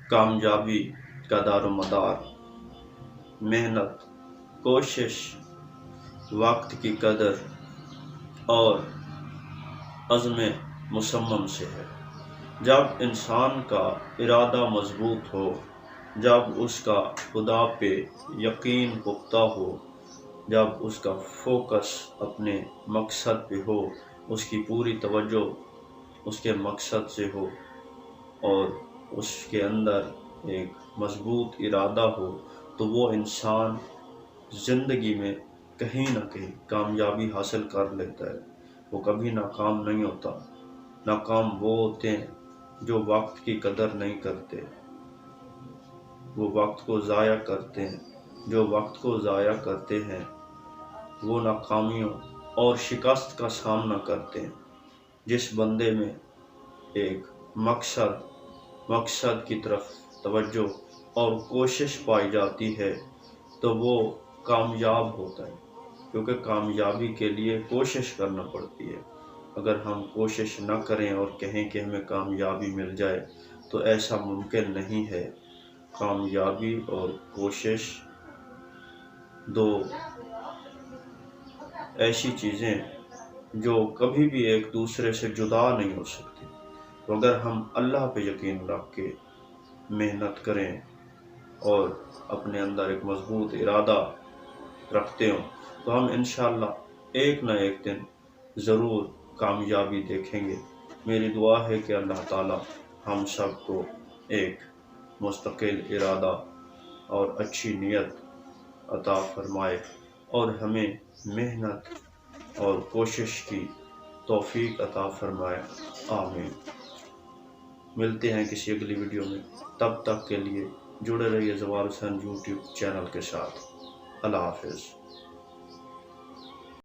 کامیابی کا دار و مدار محنت، کوشش، وقت کی قدر اور عزم مصمم سے ہے۔ جب انسان کا ارادہ مضبوط ہو، جب اس کا خدا پہ یقین پختہ ہو، جب اس کا فوکس اپنے مقصد پہ ہو، اس کی پوری توجہ اس کے مقصد سے ہو اور اس کے اندر ایک مضبوط ارادہ ہو، تو وہ انسان زندگی میں کہیں نہ کہیں کامیابی حاصل کر لیتا ہے۔ وہ کبھی ناکام نہیں ہوتا۔ ناکام وہ ہوتے ہیں جو وقت کی قدر نہیں کرتے، وہ وقت کو ضائع کرتے ہیں۔ جو وقت کو ضائع کرتے ہیں وہ ناکامیوں اور شکست کا سامنا کرتے ہیں۔ جس بندے میں ایک مقصد کی طرف توجہ اور کوشش پائی جاتی ہے تو وہ کامیاب ہوتا ہے، کیونکہ کامیابی کے لیے کوشش کرنا پڑتی ہے۔ اگر ہم کوشش نہ کریں اور کہیں کہ ہمیں کامیابی مل جائے تو ایسا ممکن نہیں ہے۔ کامیابی اور کوشش دو ایسی چیزیں جو کبھی بھی ایک دوسرے سے جدا نہیں ہو سکتی۔ تو اگر ہم اللہ پہ یقین رکھ کے محنت کریں اور اپنے اندر ایک مضبوط ارادہ رکھتے ہوں تو ہم انشاءاللہ ایک نہ ایک دن ضرور کامیابی دیکھیں گے۔ میری دعا ہے کہ اللہ تعالی ہم سب کو ایک مستقل ارادہ اور اچھی نیت عطا فرمائے اور ہمیں محنت اور کوشش کی توفیق عطا فرمائے، آمین۔ ملتے ہیں کسی اگلی ویڈیو میں، تب تک کے لیے جڑے رہیے زوال حسین یوٹیوب چینل کے ساتھ۔ اللہ حافظ۔